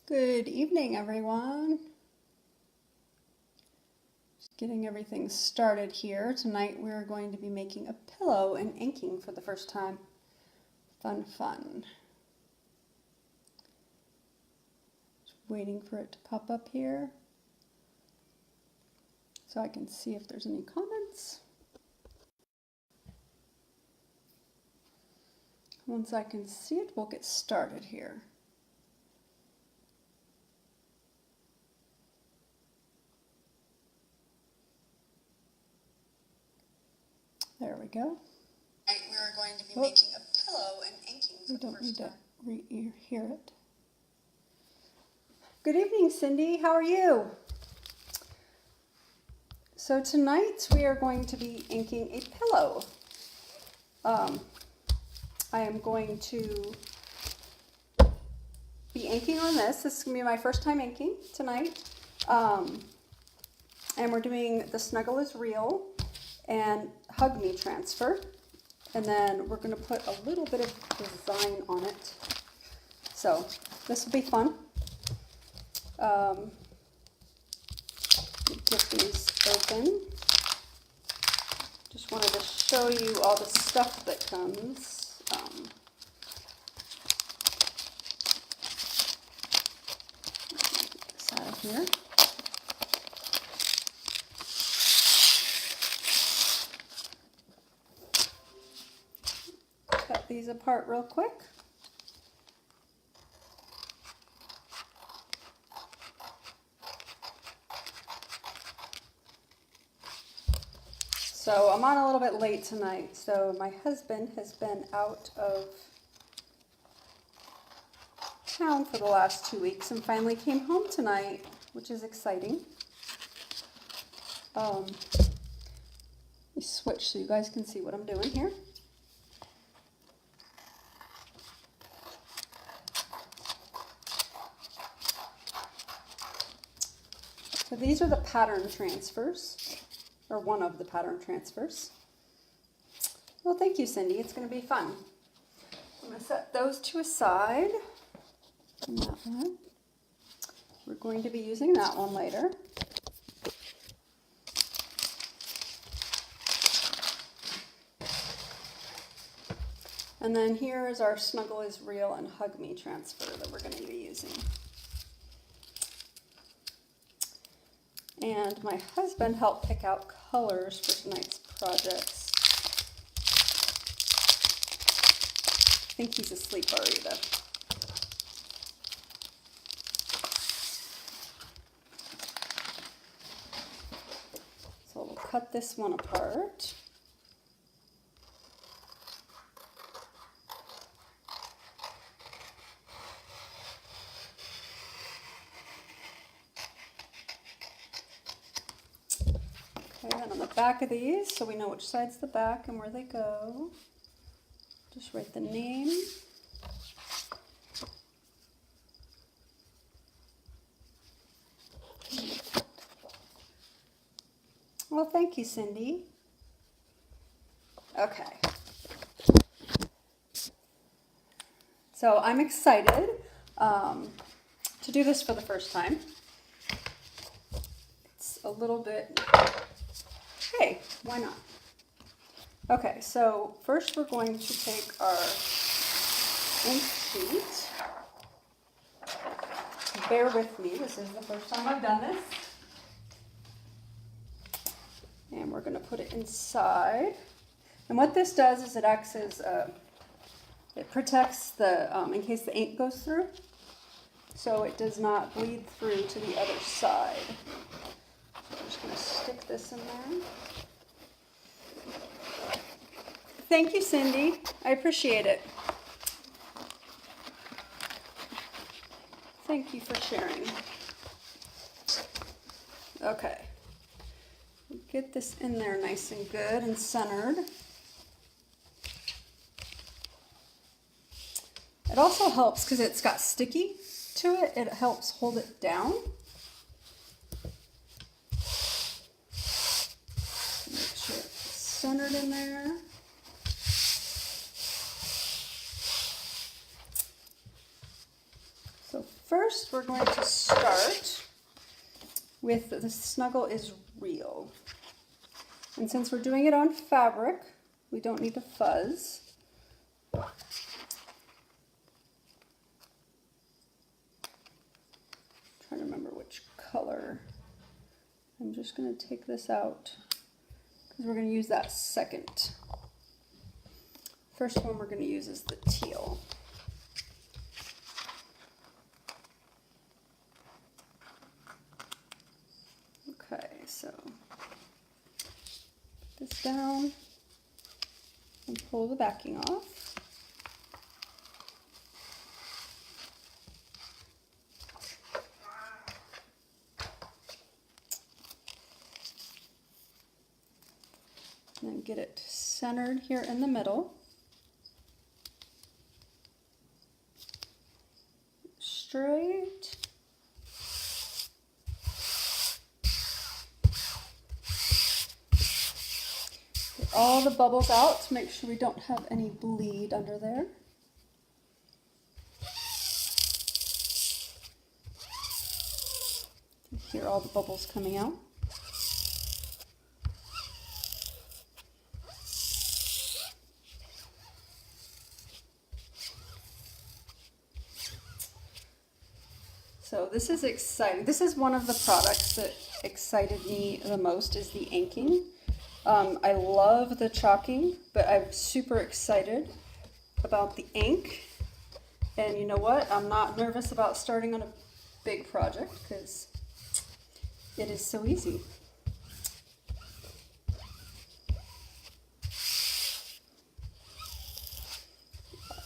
Good evening, everyone. Just getting everything started here. Tonight we're going to be making a pillow and inking for the first time. Fun, fun. Just waiting for it to pop up here so I can see if there's any comments. Once I can see it, we'll get started here. There we go. We're going to be making a pillow and inking for the first time. We don't need to hear it. Good evening, Cindy. How are you? So tonight we are going to be inking a pillow. I am going to be inking on this. This is going to be my first time inking tonight. And we're doing the Snuggle Is Real and Hug Me transfer. And then we're going to put a little bit of design on it. So this will be fun. Get these open. Just wanted to show you all the stuff that comes. Get this out of here. Cut these apart real quick. So I'm on a little bit late tonight. So my husband has been out of town for the last 2 weeks and finally came home tonight, which is exciting. Let me switch so you guys can see what I'm doing here. So these are the pattern transfers, or one of the pattern transfers. Well, thank you, Cindy. It's going to be fun. I'm going to set those to aside. And that one. We're going to be using that one later. And then here is our Snuggle Is Real and Hug Me transfer that we're going to be using. And my husband helped pick out colors for tonight's projects. I think he's asleep already though. So we'll cut this one apart. Okay, then on the back of these, so we know which side's the back and where they go, just write the name. Well, thank you, Cindy. Okay. So I'm excited to do this for the first time. It's a little bit... Hey, why not? Okay, so first we're going to take our ink sheet. Bear with me, this is the first time I've done this. And we're going to put it inside. And what this does is it acts as, it protects the, in case the ink goes through. So it does not bleed through to the other side. I'm just going to stick this in there. Thank you, Cindy. I appreciate it. Thank you for sharing. Okay. Get this in there nice and good and centered. It also helps because it's got sticky to it. It helps hold it down. Make sure it's centered in there. So first we're going to start with the Snuggle Is Real. And since we're doing it on fabric, we don't need to fuzz. Trying to remember which color. I'm just going to take this out because we're going to use that second. First one we're going to use is the teal. Okay, so put this down and pull the backing off. And then get it centered here in the middle. Straight. Get all the bubbles out to make sure we don't have any bleed under there. You hear all the bubbles coming out. So this is exciting. This is one of the products that excited me the most is the inking. I love the chalking, but I'm super excited about the ink. And you know what? I'm not nervous about starting on a big project because it is so easy.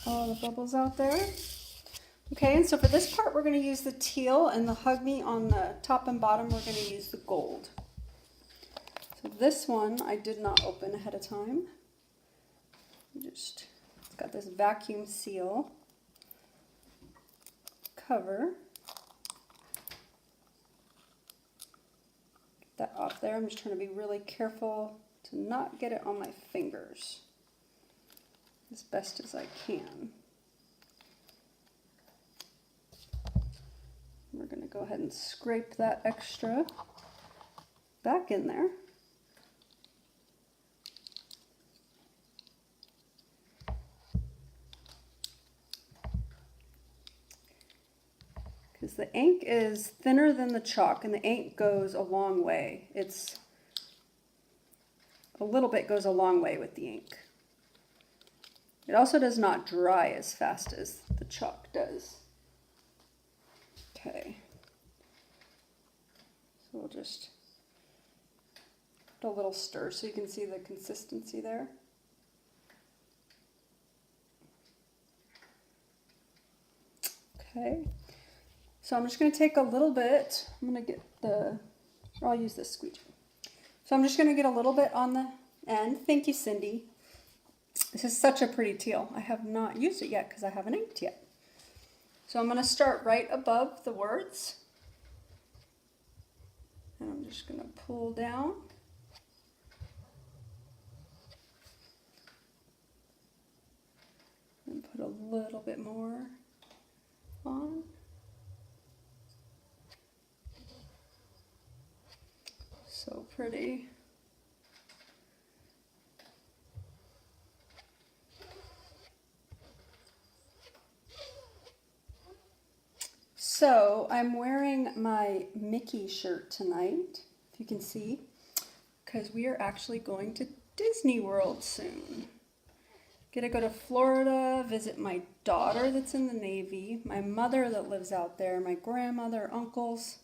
All the bubbles out there. Okay, and so for this part, we're going to use the teal, and the Hug Me on the top and bottom, we're going to use the gold. So this one, I did not open ahead of time. It's got this vacuum seal cover. Get that off there. I'm just trying to be really careful to not get it on my fingers as best as I can. We're going to go ahead and scrape that extra back in there. Because the ink is thinner than the chalk, and the ink goes a long way. It's a little bit goes a long way with the ink. It also does not dry as fast as the chalk does. Okay, so we'll just put a little stir so you can see the consistency there. Okay, so I'm just going to take a little bit, I'm going to get or I'll use this squeegee. So I'm just going to get a little bit on the end. Thank you, Cindy. This is such a pretty teal. I have not used it yet because I haven't inked yet. So I'm going to start right above the words, and I'm just going to pull down. And put a little bit more on. So pretty. So I'm wearing my Mickey shirt tonight, if you can see, because we are actually going to Disney World soon. Gonna go to Florida, visit my daughter that's in the Navy, my mother that lives out there, my grandmother, uncles,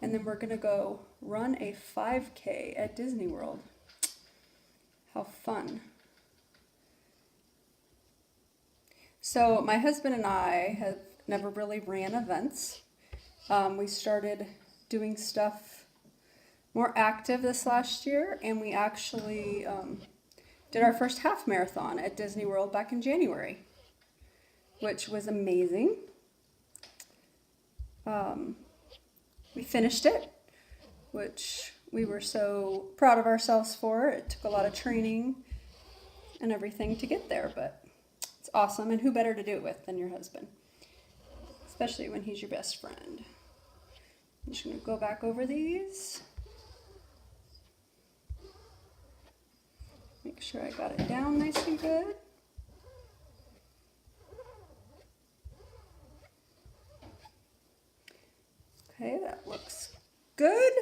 and then we're gonna go run a 5K at Disney World. How fun. So my husband and I have never really ran events. We started doing stuff more active this last year, and we actually did our first half marathon at Disney World back in January, which was amazing. We finished it, which we were so proud of ourselves for. It took a lot of training and everything to get there, but it's awesome. And who better to do it with than your husband? especially when he's your best friend. I'm just going to go back over these. Make sure I got it down nice and good. Okay, that looks good.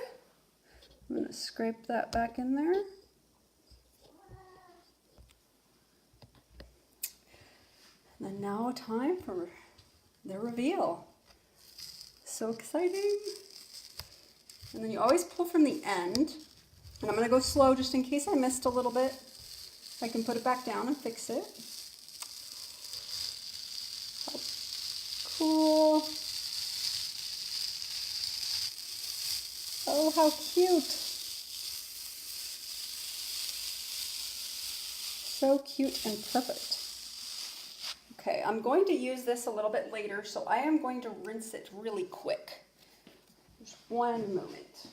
I'm going to scrape that back in there. And then now time for the reveal. So exciting. And then you always pull from the end. And I'm going to go slow just in case I missed a little bit. I can put it back down and fix it. How cool. Oh, how cute. So cute and perfect. Okay, I'm going to use this a little bit later, so I am going to rinse it really quick. Just one moment.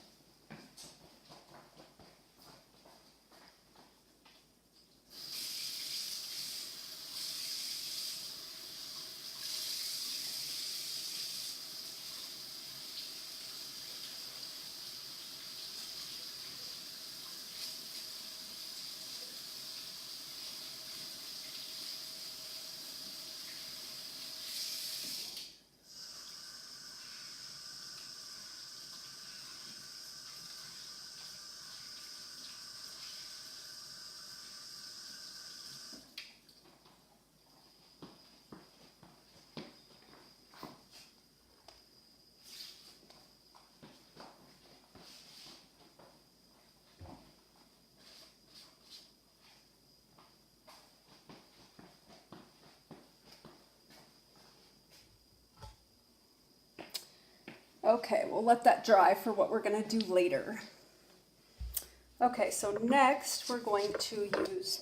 Okay, we'll let that dry for what we're going to do later. Okay, so next we're going to use,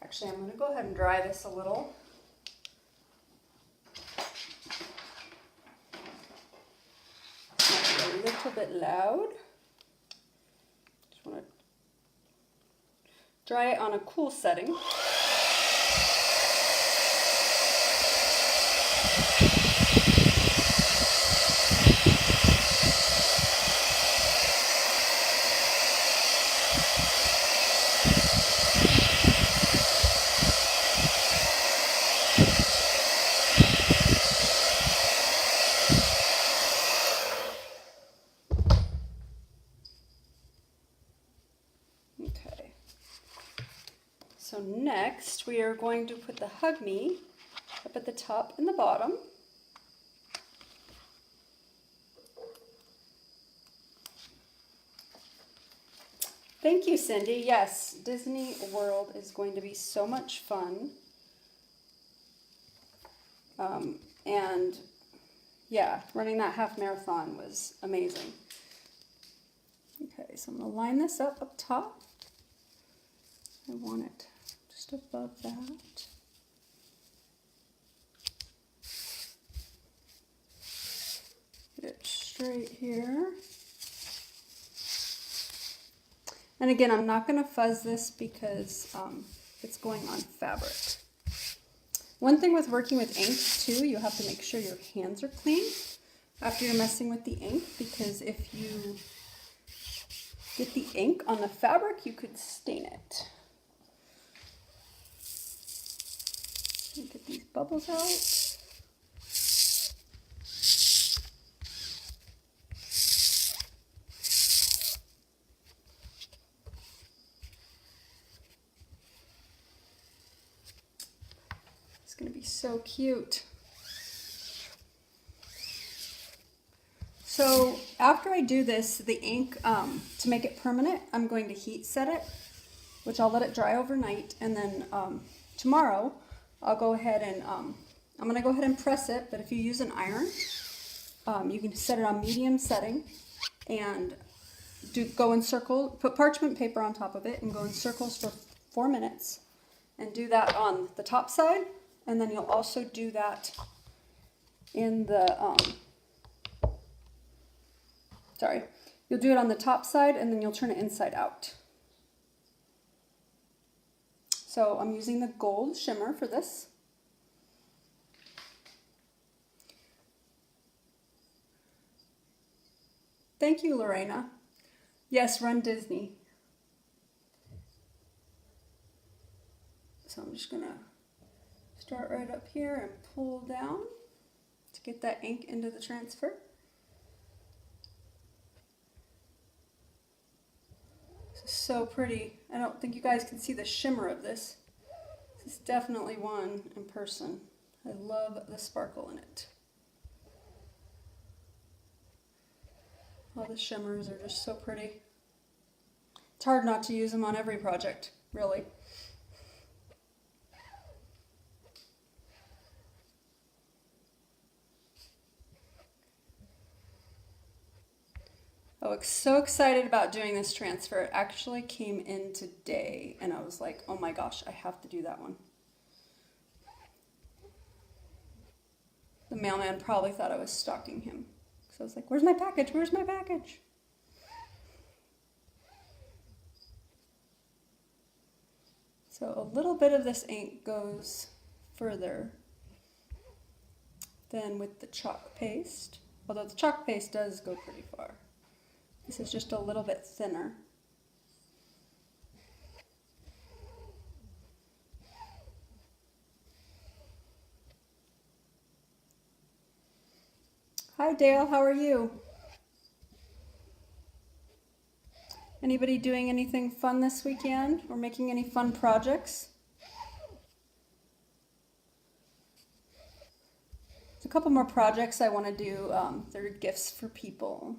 actually I'm going to go ahead and dry this a little. Might be a little bit loud. Just want to dry it on a cool setting. So next we are going to put the Hug Me up at the top and the bottom. Thank you, Cindy. Yes, Disney World is going to be so much fun. And yeah, running that half marathon was amazing. Okay, so I'm going to line this up top. I want it just above that. Get it straight here. And again, I'm not going to fuzz this because it's going on fabric. One thing with working with ink too, you have to make sure your hands are clean after you're messing with the ink, because if you get the ink on the fabric, you could stain it. Get these bubbles out. It's going to be so cute. So after I do this, the ink, to make it permanent, I'm going to heat set it, which I'll let it dry overnight, and then tomorrow I'll go ahead and I'm going to go ahead and press it. But if you use an iron, you can set it on medium setting and go in circle, put parchment paper on top of it and go in circles for 4 minutes, and do that on the top side, and then you'll also do that in the you'll do it on the top side, and then you'll turn it inside out. So I'm using the gold shimmer for this. Thank you, Lorena. Yes, Run Disney. So I'm just gonna start right up here and pull down to get that ink into the transfer. This is so pretty. I don't think you guys can see the shimmer of this. This is definitely one in person. I love the sparkle in it. All the shimmers are just so pretty. It's hard not to use them on every project, really. Oh, so excited about doing this transfer. It actually came in today, and I was like, oh my gosh, I have to do that one. The mailman probably thought I was stalking him. So I was like, where's my package? Where's my package? So a little bit of this ink goes further than with the chalk paste, although the chalk paste does go pretty far. This is just a little bit thinner. Hi Dale, how are you? Anybody doing anything fun this weekend or making any fun projects? There's a couple more projects I want to do. They're gifts for people.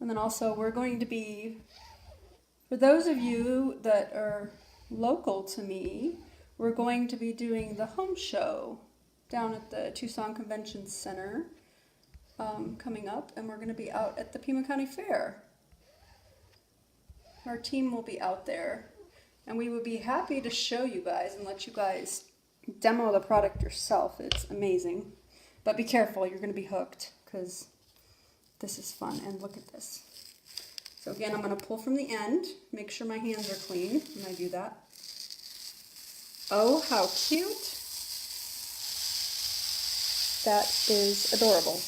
And then also we're going to be, for those of you that are local to me, we're going to be doing the home show down at the Tucson Convention Center coming up, and we're going to be out at the Pima County Fair. Our team will be out there, and we would be happy to show you guys and let you guys demo the product yourself. It's amazing. But be careful, you're going to be hooked, because this is fun. And look at this. So again, I'm going to pull from the end, make sure my hands are clean when I do that. Oh, how cute. That is adorable.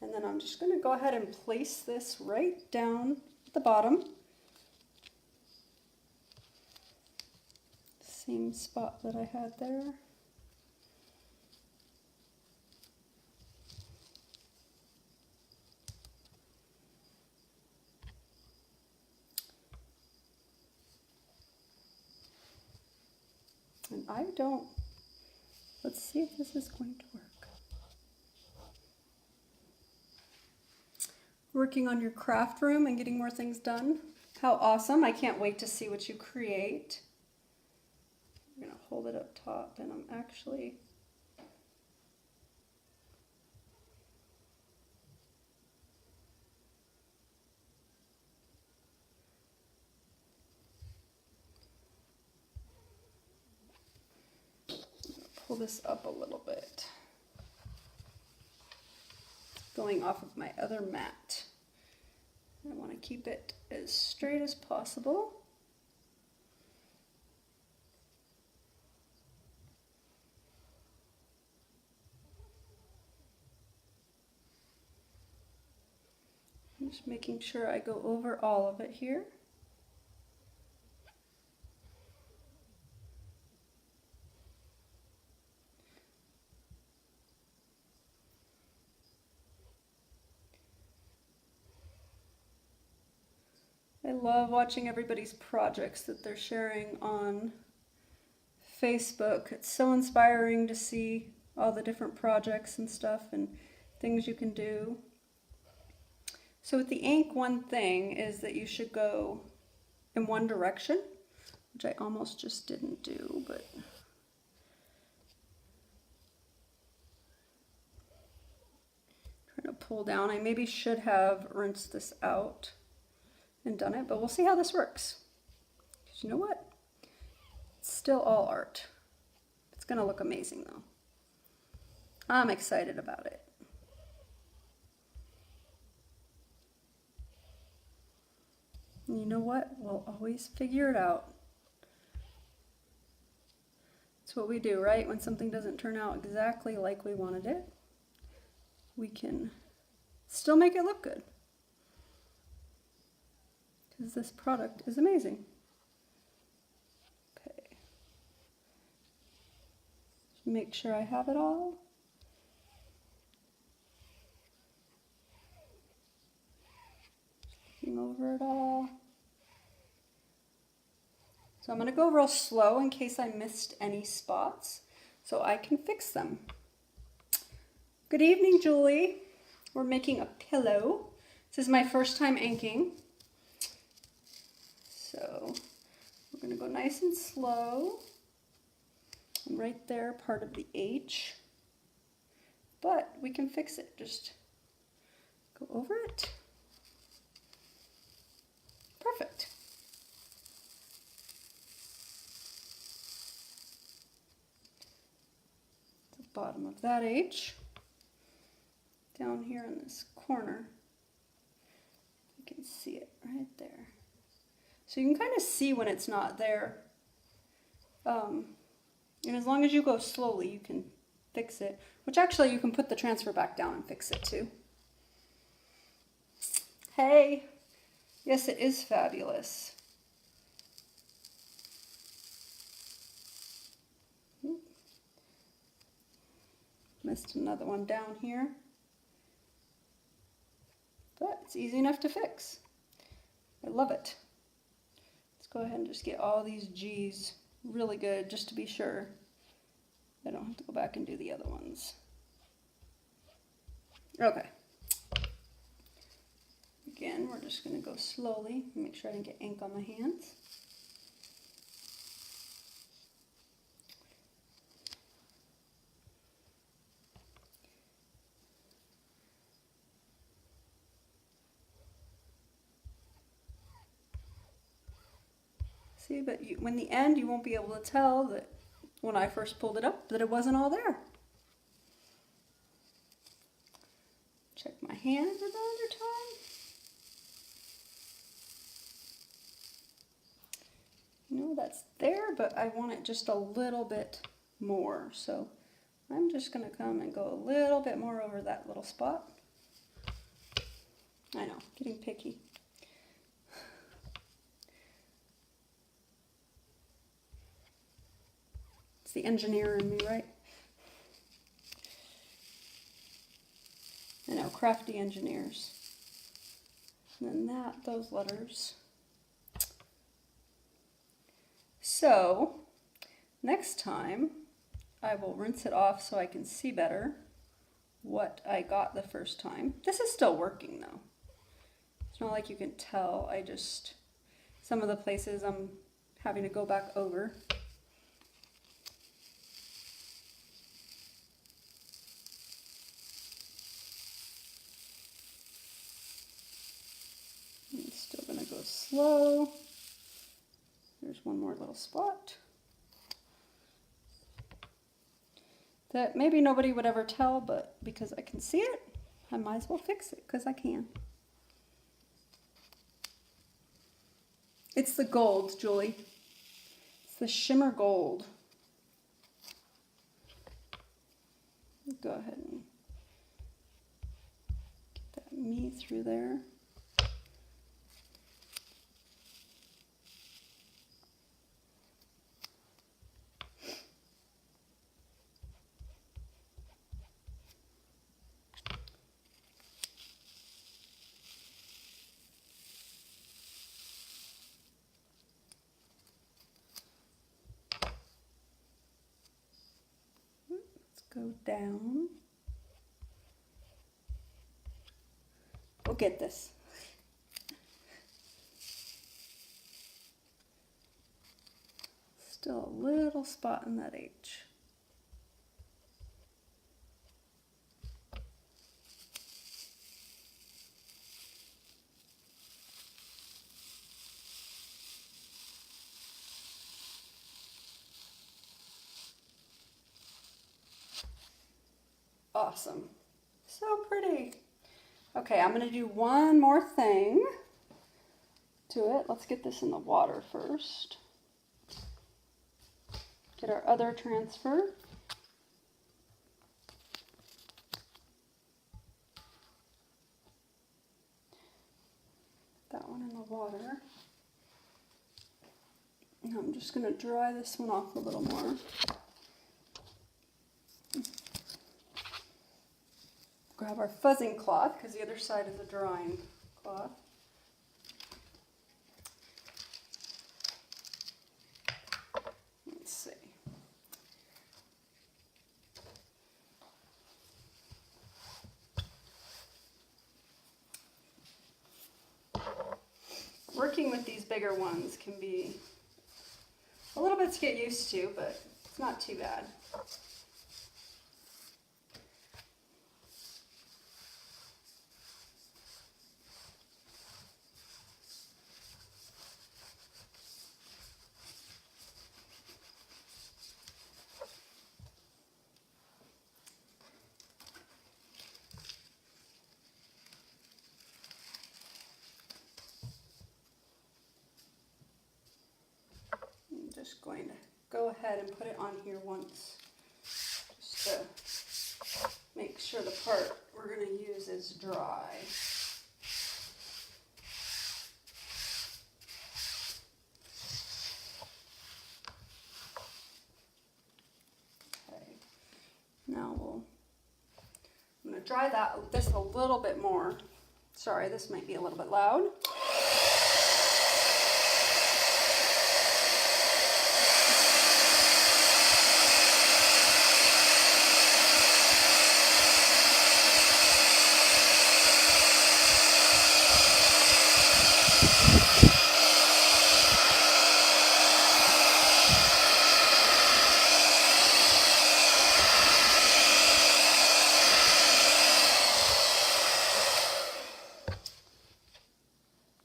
And then I'm just going to go ahead and place this right down at the bottom. Same spot that I had there. And let's see if this is going to work. Working on your craft room and getting more things done. How awesome. I can't wait to see what you create. I'm going to hold it up top, and I'm actually pull this up a little bit. Going off of my other mat. I want to keep it as straight as possible. I'm just making sure I go over all of it here. I love watching everybody's projects that they're sharing on Facebook. It's so inspiring to see all the different projects and stuff and things you can do. So with the ink, one thing is that you should go in one direction, which I almost just didn't do, but trying to pull down. I maybe should have rinsed this out and done it, but we'll see how this works. Because you know what? It's still all art. It's going to look amazing though. I'm excited about it. And you know what? We'll always figure it out. That's what we do, right? When something doesn't turn out exactly like we wanted it, we can still make it look good. Because this product is amazing. Okay. Make sure I have it all. Looking over it all. So I'm going to go real slow in case I missed any spots so I can fix them. Good evening, Julie. We're making a pillow. This is my first time inking. So we're going to go nice and slow. And right there, part of the H. But we can fix it. Just go over it. Perfect. The bottom of that H. Down here in this corner. You can see it right there. So you can kind of see when it's not there. And as long as you go slowly, you can fix it. Which actually you can put the transfer back down and fix it too. Hey! Yes, it is fabulous. Missed another one down here. But it's easy enough to fix. I love it. Let's go ahead and just get all these G's really good just to be sure. I don't have to go back and do the other ones. Okay. Again, we're just going to go slowly and make sure I didn't get ink on my hands. See, but when the end, you won't be able to tell that when I first pulled it up that it wasn't all there. Check my hands another time. You know, that's there, but I want it just a little bit more. So I'm just going to come and go a little bit more over that little spot. I know, getting picky. It's the engineer in me, right? I know, crafty engineers. And then those letters. So, next time, I will rinse it off so I can see better what I got the first time. This is still working though. It's not like you can tell. Some of the places I'm having to go back over. I'm still going to go slow. There's one more little spot that maybe nobody would ever tell, but because I can see it, I might as well fix it because I can. It's the gold, Julie. It's the shimmer gold. Go ahead and get that me through there. Go down. We'll get this. Still a little spot in that H. Awesome. So pretty. Okay, I'm going to do one more thing to it. Let's get this in the water first. get our other transfer. That one in the water. And I'm just going to dry this one off a little more. Grab our fuzzing cloth, because the other side is a drying cloth. Let's see. Working with these bigger ones can be a little bit to get used to, but it's not too bad. Just going to go ahead and put it on here once, just to make sure the part we're going to use is dry. Okay, now I'm going to dry this a little bit more. Sorry, this might be a little bit loud.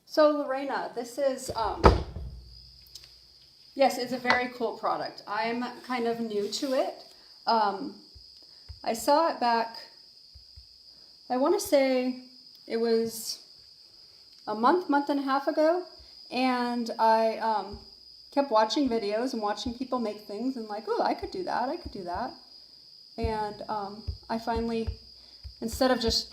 So Lorena, this is, yes, it's a very cool product. I'm kind of new to it. I saw it back, I want to say it was a month and a half ago, and I kept watching videos and watching people make things and like, oh, I could do that. And I finally, instead of just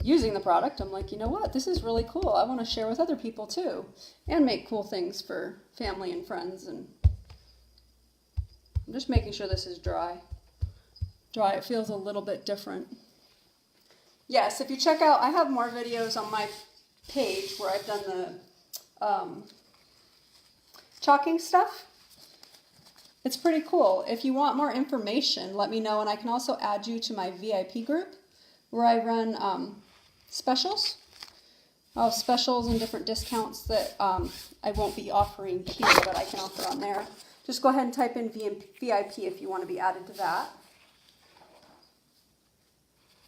using the product, I'm like, you know what, this is really cool. I want to share with other people too, and make cool things for family and friends. And I'm just making sure this is dry. It feels a little bit different. Yes, if you check out, I have more videos on my page where I've done the chalking stuff. It's pretty cool. If you want more information, let me know, and I can also add you to my VIP group where I run specials. Specials and different discounts that I won't be offering here, but I can offer on there. Just go ahead and type in VIP if you want to be added to that.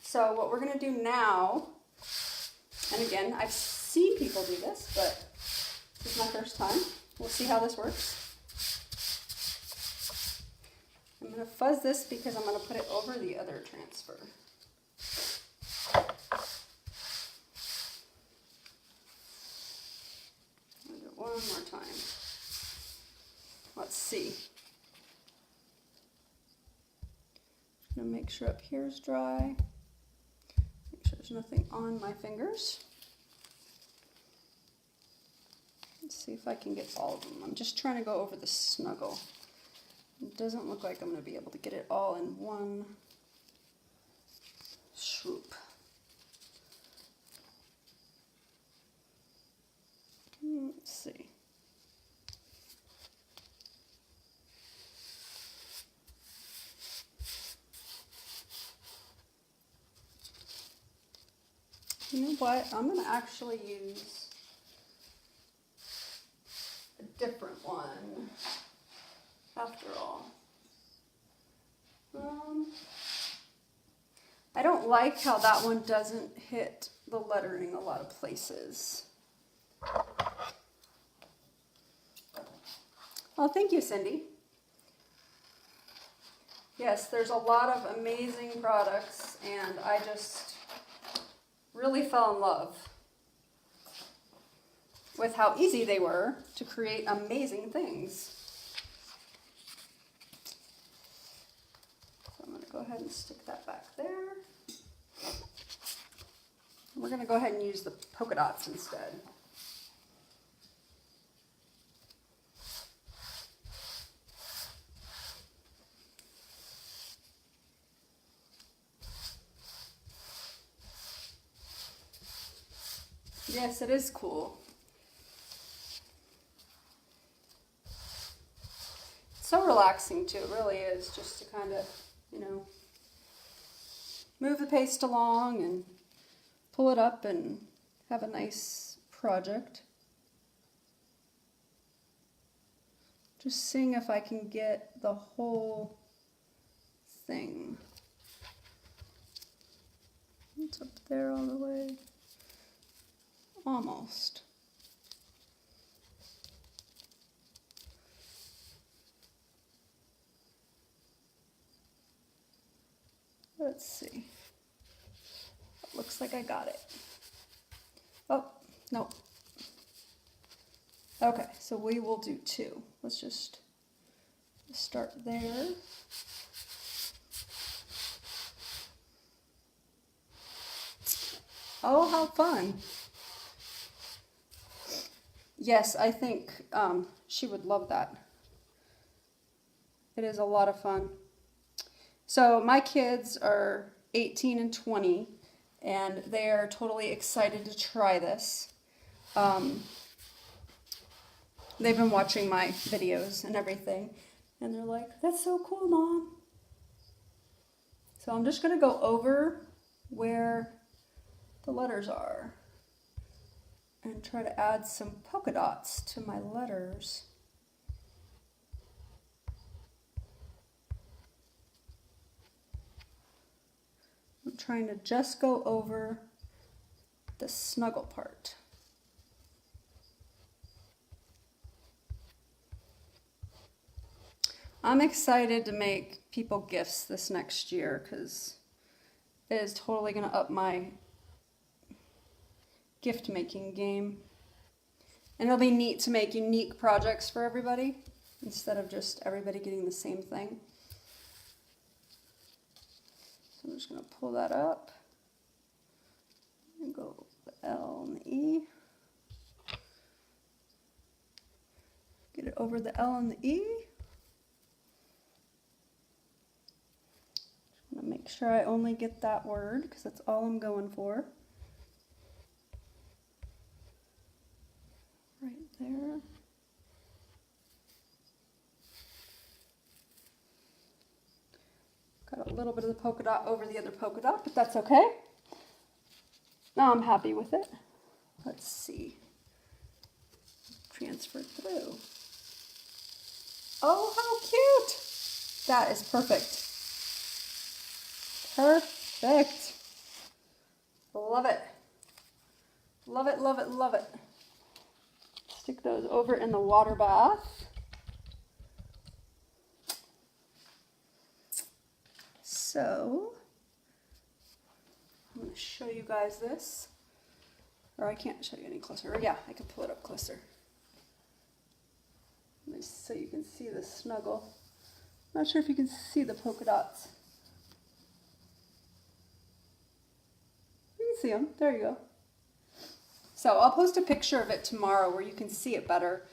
So what we're going to do now, and again, I've seen people do this, but this is my first time. We'll see how this works. I'm going to fuzz this because I'm going to put it over the other transfer. One more time. Let's see. I'm going to make sure up here is dry. Make sure there's nothing on my fingers. Let's see if I can get all of them. I'm just trying to go over the snuggle. It doesn't look like I'm going to be able to get it all in one swoop. Let's see. You know what? I'm going to actually use a different one after all. I don't like how that one doesn't hit the lettering a lot of places. Oh, thank you, Cindy. Yes, there's a lot of amazing products, and I just really fell in love with how easy they were to create amazing things. go ahead and stick that back there. We're going to go ahead and use the polka dots instead. Yes, it is cool. It's so relaxing too, it really is, just to kind of, you know, move the paste along and pull it up and have a nice project. Just seeing if I can get the whole thing. It's up there all the way. Almost. Let's see. Looks like I got it. Oh, no. Okay, so we will do two. Let's just start there. Oh, how fun. Yes, I think she would love that. It is a lot of fun. So my kids are 18 and 20, and they are totally excited to try this. They've been watching my videos and everything, and they're like, "That's so cool, Mom." So I'm just going to go over where the letters are and try to add some polka dots to my letters. I'm trying to just go over the snuggle part. I'm excited to make people gifts this next year because it is totally going to up my gift making game. And it'll be neat to make unique projects for everybody instead of just everybody getting the same thing. So I'm just going to pull that up and go the L and the E. Get it over the L and the E. I'm going to make sure I only get that word because that's all I'm going for. Right there. Got a little bit of the polka dot over the other polka dot, but that's okay. Now I'm happy with it. Let's see. Transfer through. Oh, how cute! That is perfect. Perfect. Love it. Love it, love it, love it. Stick those over in the water bath. So, I'm going to show you guys this. Or I can't show you any closer. Or yeah, I can pull it up closer. Just so you can see the snuggle. Not sure if you can see the polka dots. You can see them. There you go. So I'll post a picture of it tomorrow where you can see it better.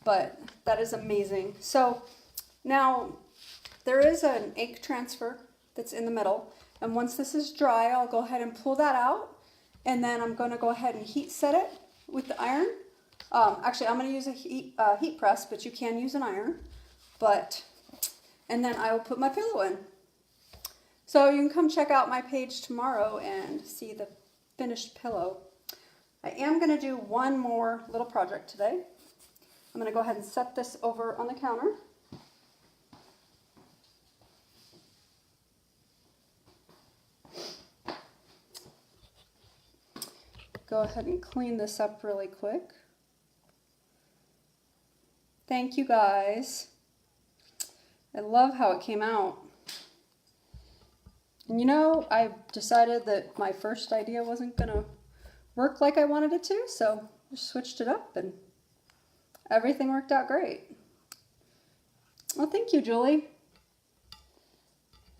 But that is amazing. So now there is an ink transfer that's in the middle. And once this is dry, I'll go ahead and pull that out. And then I'm going to go ahead and heat set it with the iron. Actually, I'm going to use a heat press, but you can use an iron. And then I will put my pillow in. So you can come check out my page tomorrow and see the finished pillow. I am going to do one more little project today. I'm going to go ahead and set this over on the counter. Go ahead and clean this up really quick. Thank you guys. I love how it came out. And you know, I decided that my first idea wasn't going to work like I wanted it to, so just switched it up and everything worked out great. Well, thank you, Julie.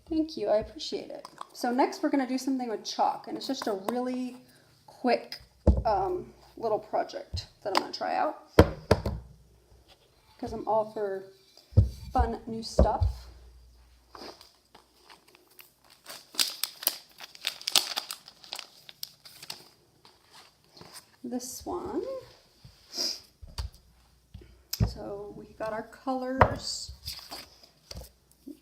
Thank you, I appreciate it. So next we're gonna do something with chalk, and it's just a really quick little project that I'm gonna try out because I'm all for fun new stuff. This one. So we got our colors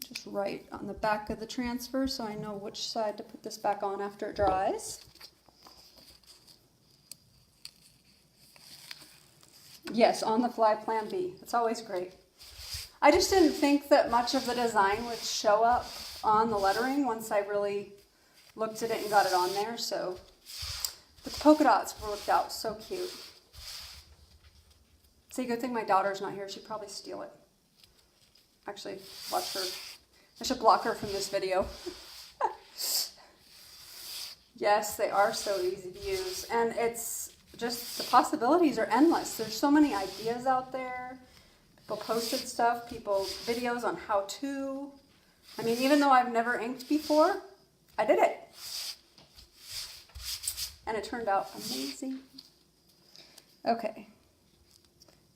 just right on the back of the transfer so I know which side to put this back on after it dries. Yes, on the fly plan B. It's always great. I just didn't think that much of the design would show up on the lettering once I really looked at it and got it on there. So the polka dots worked out so cute. It's a good thing my daughter's not here. She'd probably steal it. Actually, watch her. I should block her from this video. Yes, they are so easy to use. And it's just, the possibilities are endless. There's so many ideas out there. People posted stuff, videos on how to. I mean, even though I've never inked before, I did it. And it turned out amazing. Okay.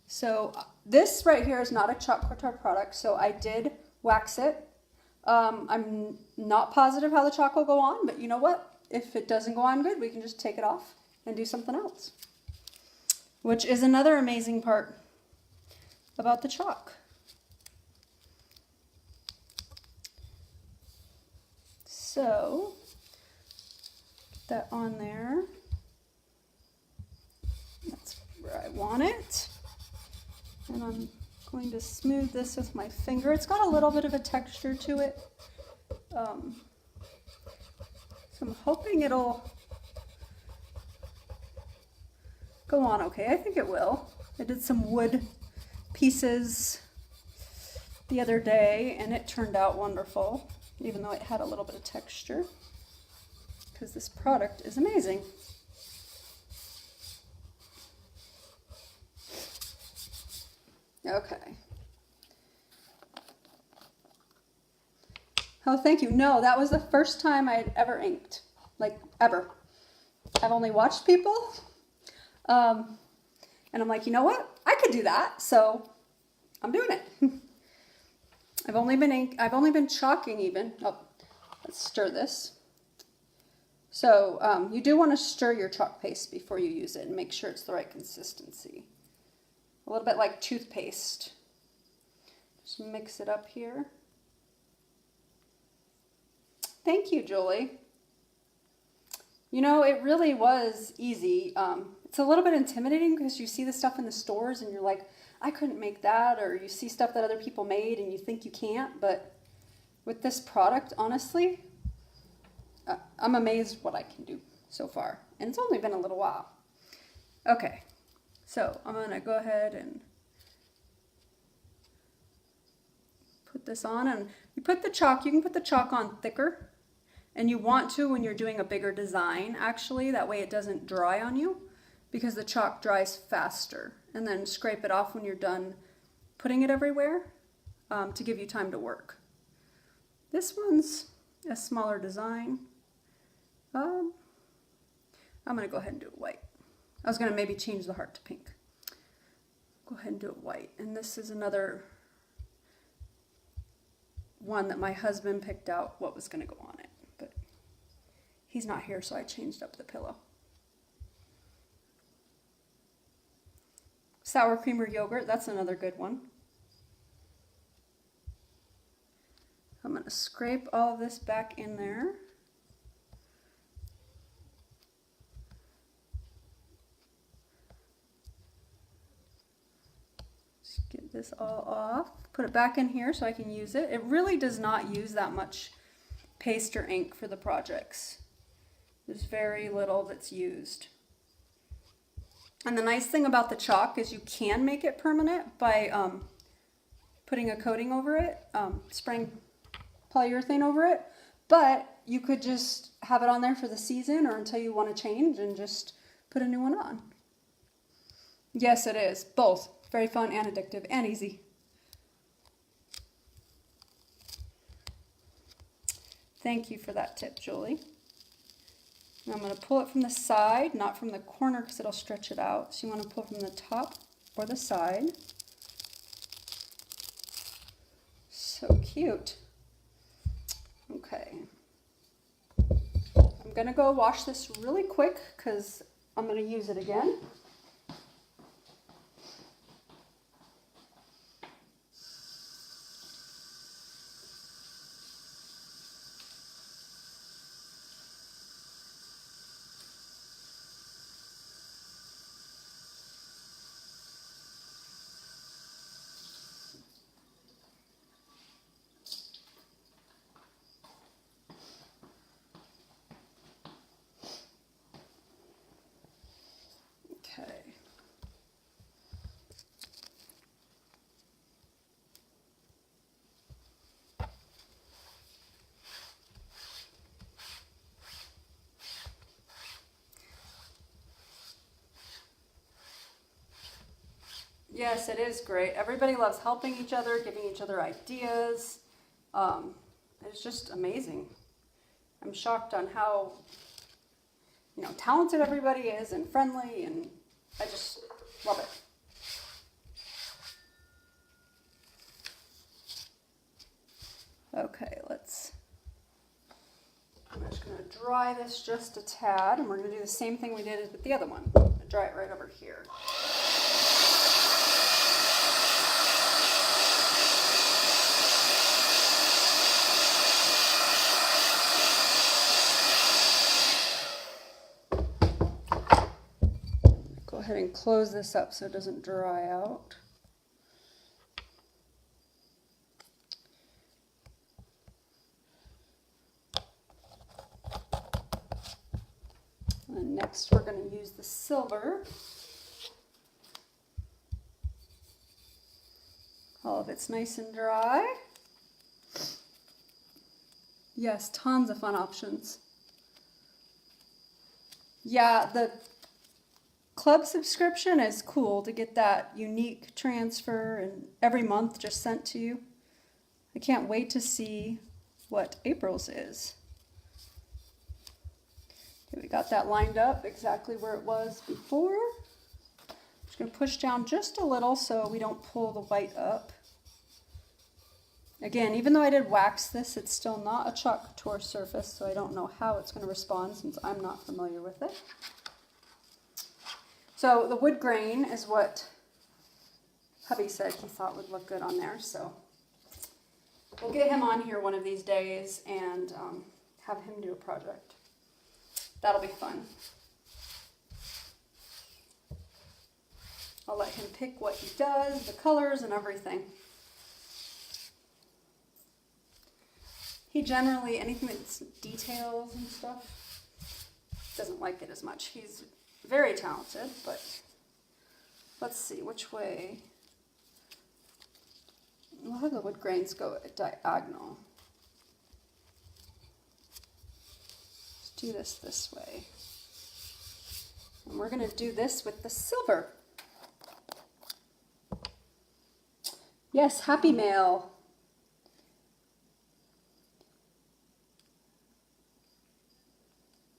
So this right here is not a chalk couture product, so I did wax it. I'm not positive how the chalk will go on, but you know what? If it doesn't go on good, we can just take it off and do something else. Which is another amazing part about the chalk. So, get that on there. That's where I want it. And I'm going to smooth this with my finger. It's got a little bit of a texture to it. So I'm hoping it'll go on okay. I think it will. I did some wood pieces the other day and it turned out wonderful, even though it had a little bit of texture, because this product is amazing. Okay. Oh, thank you. No, that was the first time I'd ever inked, like ever. I've only watched people, and I'm like, you know what? I could do that, so I'm doing it. I've only been chalking even. Oh, let's stir this. So you do want to stir your chalk paste before you use it and make sure it's the right consistency. A little bit like toothpaste. Just mix it up here. Thank you, Julie. You know, it really was easy. It's a little bit intimidating because you see the stuff in the stores and you're like, I couldn't make that, or you see stuff that other people made and you think you can't, but with this product, honestly, I'm amazed what I can do so far. And it's only been a little while. Okay, so I'm gonna go ahead and put this on, and you put the chalk, you can put the chalk on thicker, and you want to when you're doing a bigger design, actually, that way it doesn't dry on you, because the chalk dries faster. And then scrape it off when you're done putting it everywhere to give you time to work. This one's a smaller design. I'm gonna go ahead and do it white. I was gonna maybe change the heart to pink. Go ahead and do it white. And this is another one that my husband picked out what was gonna go on it, but he's not here, so I changed up the pillow. Sour cream or yogurt, that's another good one. I'm going to scrape all of this back in there. Just get this all off. Put it back in here so I can use it. It really does not use that much paste or ink for the projects. There's very little that's used. And the nice thing about the chalk is you can make it permanent by putting a coating over it, spraying polyurethane over it, but you could just have it on there for the season or until you want to change and just put a new one on. Yes, it is. Both. Very fun and addictive and easy. Thank you for that tip, Julie. And I'm going to pull it from the side, not from the corner because it'll stretch it out. So you want to pull from the top or the side. So cute. Okay. I'm going to go wash this really quick because I'm going to use it again. Okay. Yes, it is great. Everybody loves helping each other, giving each other ideas. It's just amazing. I'm shocked on how, talented everybody is and friendly, and I just love it. Okay, I'm just going to dry this just a tad, and we're going to do the same thing we did with the other one. I'm going to dry it right over here. Go ahead and close this up so it doesn't dry out. And next we're going to use the silver. All of it's nice and dry. Yes, tons of fun options. Yeah, the club subscription is cool to get that unique transfer and every month just sent to you. I can't wait to see what April's is. Okay, we got that lined up exactly where it was before. Just going to push down just a little so we don't pull the white up. Again, even though I did wax this, it's still not a chalk couture surface, so I don't know how it's going to respond since I'm not familiar with it. So the wood grain is what hubby said he thought would look good on there, so we'll get him on here one of these days and have him do a project. That'll be fun. I'll let him pick what he does, the colors and everything. He generally, anything that's details and stuff, doesn't like it as much. He's very talented, but let's see which way. We'll have the wood grains go diagonal. Let's do this way. And we're going to do this with the silver. Yes, happy mail.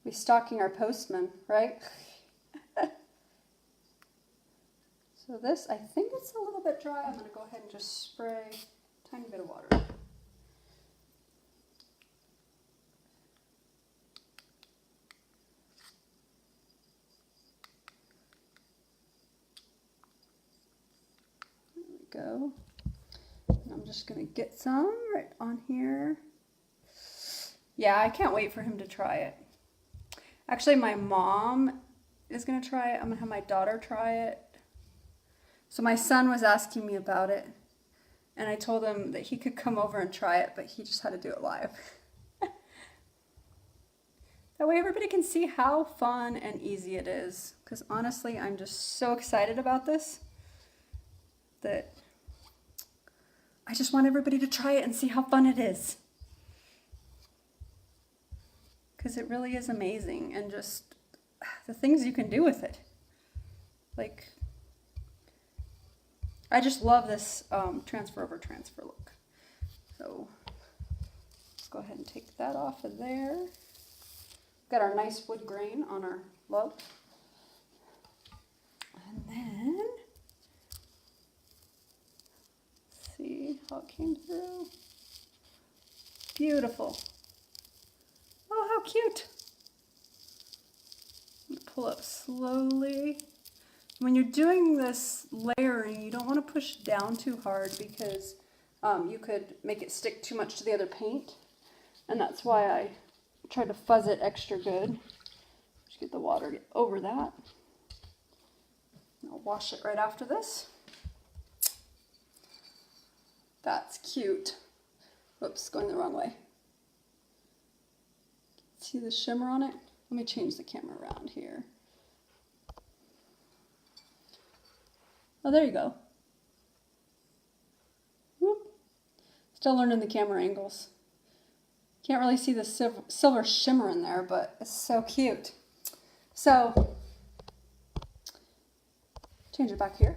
We're stalking our postman, right? So this, I think it's a little bit dry. I'm going to go ahead and just spray a tiny bit of water. There we go. And I'm just going to get some right on here. Yeah, I can't wait for him to try it. Actually, my mom is going to try it. I'm going to have my daughter try it. So my son was asking me about it, and I told him that he could come over and try it, but he just had to do it live. That way everybody can see how fun and easy it is. Because honestly, I'm just so excited about this that I just want everybody to try it and see how fun it is. Because it really is amazing, and just the things you can do with it. Like, I just love this transfer over transfer look. So Let's go ahead and take that off of there. Got our nice wood grain on our love. And then, let's see how it came through. Beautiful. Oh, how cute. Pull up slowly. When you're doing this layering, you don't want to push down too hard because you could make it stick too much to the other paint. And that's why I try to fuzz it extra good. Just get the water over that. I'll wash it right after this. That's cute. Whoops, going the wrong way. See the shimmer on it? Let me change the camera around here. Oh, there you go. Whoop. Still learning the camera angles. Can't really see the silver shimmer in there, but it's so cute. So, change it back here.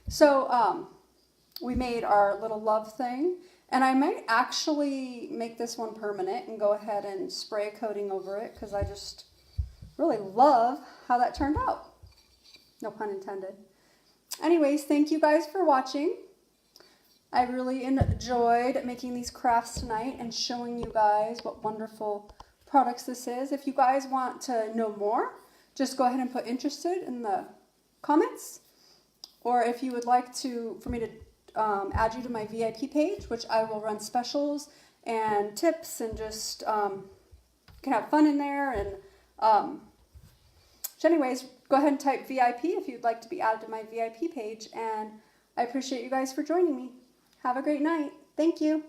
So, we made our little love thing, and I might actually make this one permanent and go ahead and spray a coating over it because I just really love how that turned out. No pun intended. Anyways, thank you guys for watching. I really enjoyed making these crafts tonight and showing you guys what wonderful products this is. If you guys want to know more, just go ahead and put interested in the comments. Or if you would like for me to add you to my VIP page, which I will run specials and tips and just can have fun in there. And so anyways, go ahead and type VIP if you'd like to be added to my VIP page. And I appreciate you guys for joining me. Have a great night. Thank you.